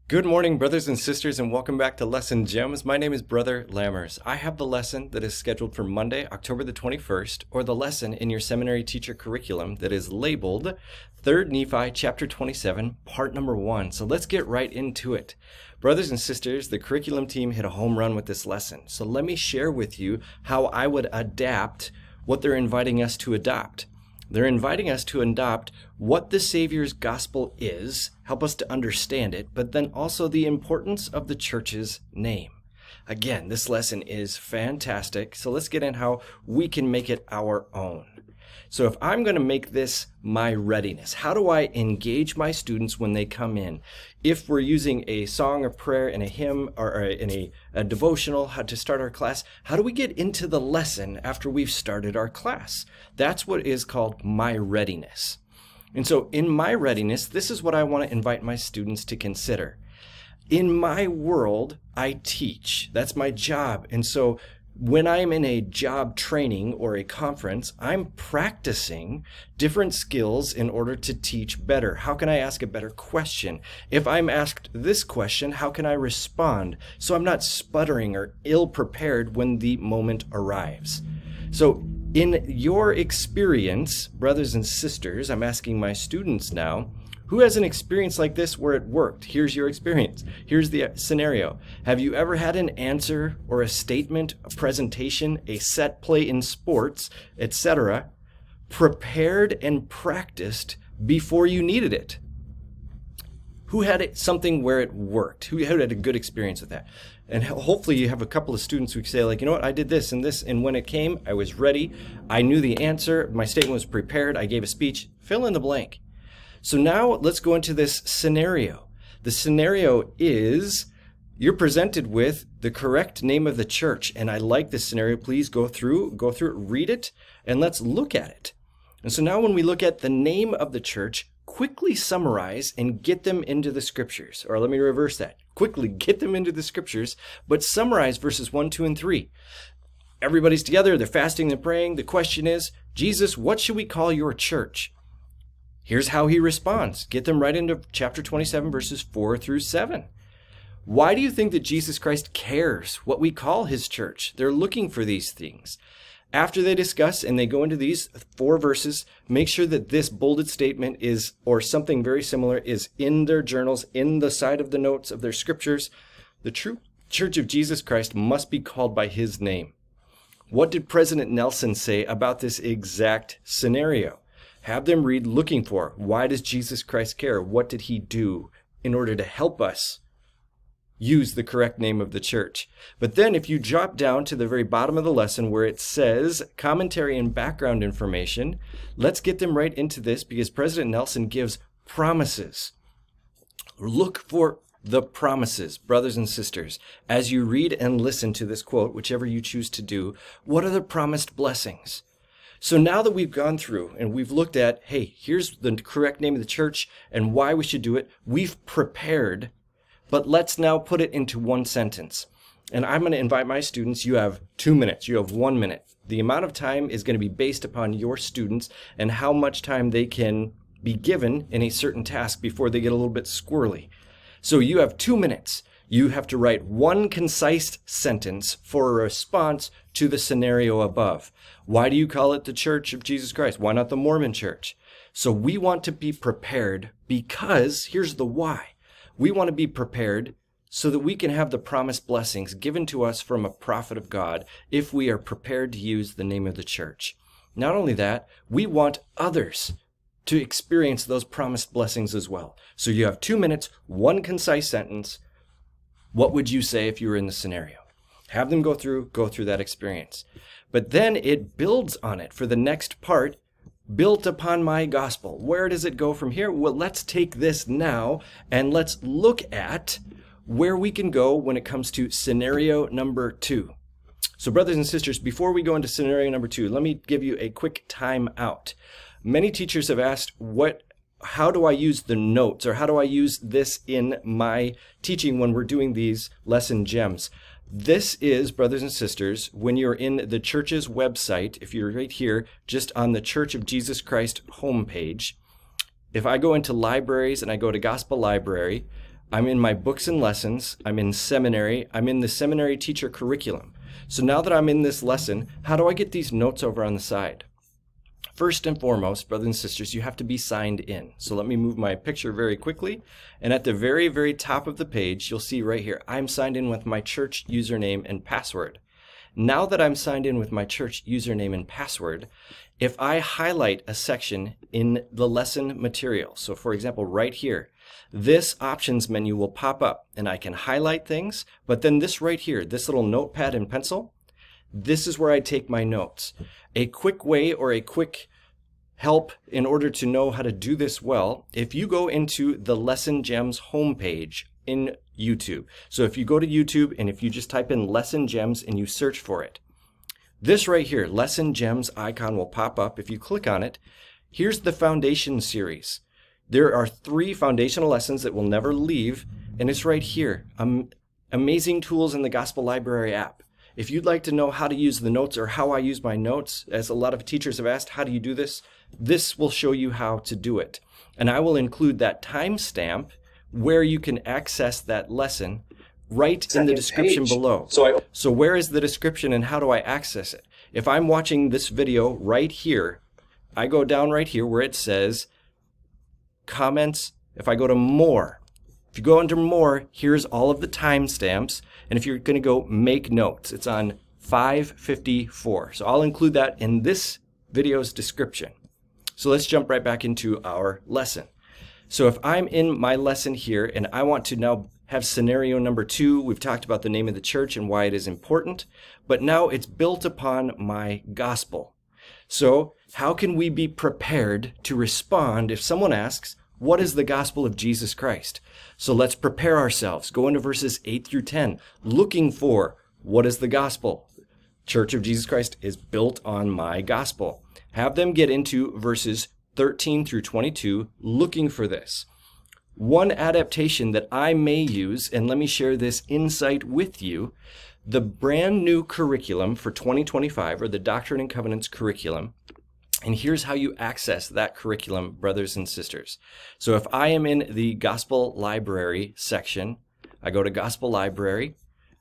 Good morning, brothers and sisters, and welcome back to Lesson Gems. My name is Brother Lammers. I have the lesson that is scheduled for Monday, October the 21st, or the lesson in your seminary teacher curriculum that is labeled 3rd Nephi, chapter 27, part number 1. So let's get right into it. Brothers and sisters, the curriculum team hit a home run with this lesson. So let me share with you how I would adapt what they're inviting us to adopt. They're inviting us to adopt what the Savior's gospel is, help us to understand it, but then also the importance of the church's name. Again, this lesson is fantastic, so let's get in how we can make it our own. So if I'm going to make this my readiness, how do I engage my students when they come in? If we're using a song or prayer in a hymn or in a devotional, how to start our class, how do we get into the lesson after we've started our class? That's what is called my readiness. And so in my readiness, this is what I want to invite my students to consider. In my world, I teach. That's my job. And so when I'm in a job training or a conference, I'm practicing different skills in order to teach better. How can I ask a better question? If I'm asked this question, how can I respond so I'm not sputtering or ill-prepared when the moment arrives? So in your experience, brothers and sisters, I'm asking my students now, who has an experience like this where it worked? Here's your experience. Here's the scenario. Have you ever had an answer or a statement, a presentation, a set play in sports, etc., prepared and practiced before you needed it? Who had something where it worked? Who had a good experience with that? And hopefully you have a couple of students who say, like, you know what, I did this, and when it came, I was ready. I knew the answer. My statement was prepared. I gave a speech. Fill in the blank. So now let's go into this scenario. The scenario is you're presented with the correct name of the church. And I like this scenario. Please go through it, read it, and let's look at it. And so now when we look at the name of the church, quickly summarize and get them into the scriptures. Or let me reverse that. Quickly get them into the scriptures, but summarize verses 1, 2, and 3. Everybody's together. They're fasting and praying. The question is, Jesus, what should we call your church? Here's how he responds. Get them right into chapter 27, verses 4 through 7. Why do you think that Jesus Christ cares what we call his church? They're looking for these things. After they discuss and they go into these 4 verses, make sure that this bolded statement is, or something very similar, is in their journals, in the side of the notes of their scriptures. The true church of Jesus Christ must be called by his name. What did President Nelson say about this exact scenario? Have them read looking for, why does Jesus Christ care? What did he do in order to help us use the correct name of the church? But then if you drop down to the very bottom of the lesson where it says commentary and background information, let's get them right into this because President Nelson gives promises. Look for the promises, brothers and sisters. As you read and listen to this quote, whichever you choose to do, what are the promised blessings? So now that we've gone through and we've looked at, hey, here's the correct name of the church and why we should do it, we've prepared, but let's now put it into one sentence. And I'm going to invite my students, you have 2 minutes, you have 1 minute. The amount of time is going to be based upon your students and how much time they can be given in a certain task before they get a little bit squirrely. So you have 2 minutes. You have to write one concise sentence for a response to the scenario above. Why do you call it the Church of Jesus Christ? Why not the Mormon Church? So we want to be prepared because, here's the why. We want to be prepared so that we can have the promised blessings given to us from a prophet of God if we are prepared to use the name of the church. Not only that, we want others to experience those promised blessings as well. So you have 2 minutes, one concise sentence. What would you say if you were in the scenario? Have them go through that experience. But then it builds on it for the next part, built upon my gospel. Where does it go from here? Well, let's take this now and let's look at where we can go when it comes to scenario number 2. So brothers and sisters, before we go into scenario number 2, let me give you a quick time out. Many teachers have asked, how do I use the notes, or how do I use this in my teaching when we're doing these lesson gems? This is, brothers and sisters, when you're in the church's website, if you're right here, just on the Church of Jesus Christ homepage, if I go into libraries and I go to Gospel Library, I'm in my books and lessons. I'm in seminary. I'm in the seminary teacher curriculum. So now that I'm in this lesson, how do I get these notes over on the side? First and foremost, brothers and sisters, you have to be signed in. So let me move my picture very quickly. And at the very, very top of the page, you'll see right here, I'm signed in with my church username and password. Now that I'm signed in with my church username and password, if I highlight a section in the lesson material, so for example, right here, this options menu will pop up and I can highlight things, but then this right here, this little notepad and pencil, this is where I take my notes. A quick way or a quick help in order to know how to do this well, if you go into the Lesson Gems homepage in YouTube. So if you go to YouTube and if you just type in Lesson Gems and you search for it, this right here, Lesson Gems icon will pop up. If you click on it, here's the foundation series. There are 3 foundational lessons that will never leave, and it's right here. Amazing tools in the Gospel Library app. If you'd like to know how to use the notes or how I use my notes, as a lot of teachers have asked, how do you do this? This will show you how to do it. And I will include that timestamp where you can access that lesson right in the description below. So where is the description and how do I access it? If I'm watching this video right here, I go down right here where it says comments. If I go to more, if you go under more, here's all of the timestamps. And if you're going to go make notes, it's on 554. So I'll include that in this video's description. So let's jump right back into our lesson. So if I'm in my lesson here and I want to now have scenario number 2, we've talked about the name of the church and why it is important, but now it's built upon my gospel. So how can we be prepared to respond if someone asks, what is the gospel of Jesus Christ? So let's prepare ourselves. Go into verses 8 through 10, looking for what is the gospel? Church of Jesus Christ is built on my gospel. Have them get into verses 13 through 22, looking for this. One adaptation that I may use, and let me share this insight with you, the brand new curriculum for 2025, or the Doctrine and Covenants curriculum. And here's how you access that curriculum, brothers and sisters. So if I am in the Gospel Library section, I go to Gospel Library,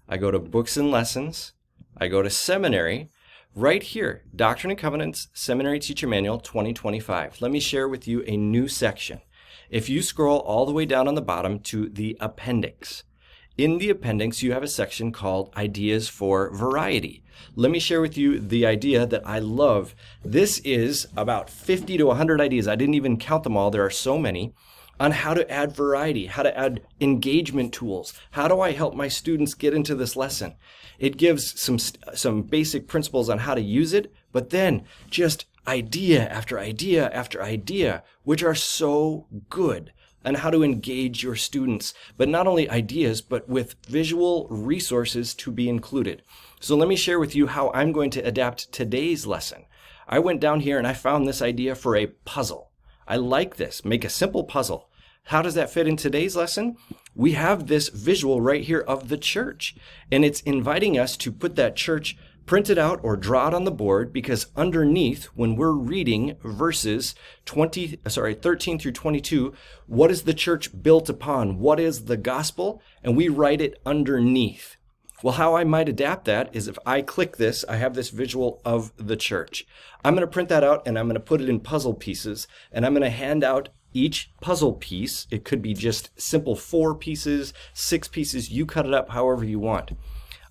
I go to Books and Lessons, I go to Seminary, right here, Doctrine and Covenants Seminary Teacher Manual 2025. Let me share with you a new section. If you scroll all the way down on the bottom to the appendix, in the appendix, you have a section called Ideas for Variety. Let me share with you the idea that I love. This is about 50 to 100 ideas. I didn't even count them all. There are so many on how to add variety, how to add engagement tools. How do I help my students get into this lesson? It gives some basic principles on how to use it, but then just idea after idea after idea, which are so good. And how to engage your students, but not only ideas, but with visual resources to be included. So let me share with you how I'm going to adapt today's lesson. I went down here and I found this idea for a puzzle. I like this. Make a simple puzzle. How does that fit in today's lesson? We have this visual right here of the church, and it's inviting us to put that church, print it out or draw it on the board, because underneath, when we're reading verses 13 through 22, what is the church built upon? What is the gospel? And we write it underneath. Well, how I might adapt that is if I click this, I have this visual of the church. I'm going to print that out and I'm going to put it in puzzle pieces, and I'm going to hand out each puzzle piece. It could be just simple 4 pieces, 6 pieces. You cut it up however you want.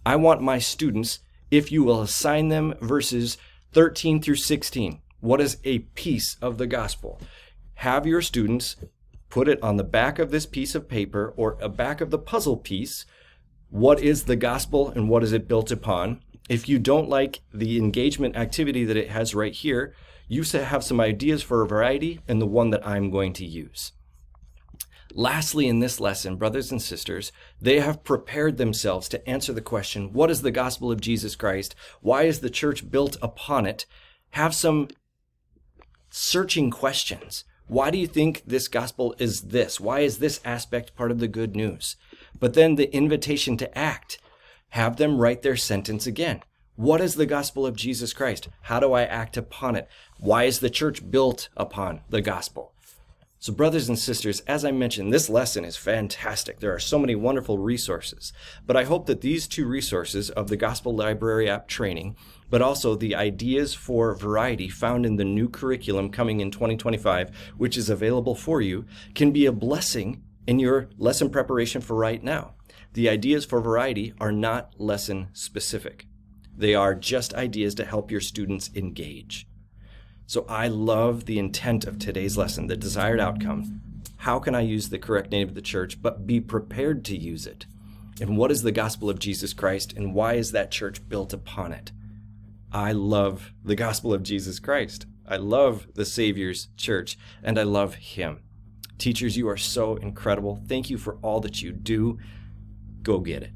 I want my students, if you will assign them verses 13 through 16, what is a piece of the gospel? Have your students put it on the back of this piece of paper or a back of the puzzle piece. What is the gospel and what is it built upon? If you don't like the engagement activity that it has right here, you have some ideas for a variety and the one that I'm going to use. Lastly, in this lesson, brothers and sisters, they have prepared themselves to answer the question, what is the gospel of Jesus Christ? Why is the church built upon it? Have some searching questions. Why do you think this gospel is this? Why is this aspect part of the good news? But then the invitation to act. Have them write their sentence again. What is the gospel of Jesus Christ? How do I act upon it? Why is the church built upon the gospel? So brothers and sisters, as I mentioned, this lesson is fantastic. There are so many wonderful resources, but I hope that these two resources of the Gospel Library app training, but also the ideas for variety found in the new curriculum coming in 2025, which is available for you, can be a blessing in your lesson preparation for right now. The ideas for variety are not lesson specific. They are just ideas to help your students engage. So I love the intent of today's lesson, the desired outcome. How can I use the correct name of the church, but be prepared to use it? And what is the gospel of Jesus Christ, and why is that church built upon it? I love the gospel of Jesus Christ. I love the Savior's church, and I love him. Teachers, you are so incredible. Thank you for all that you do. Go get it.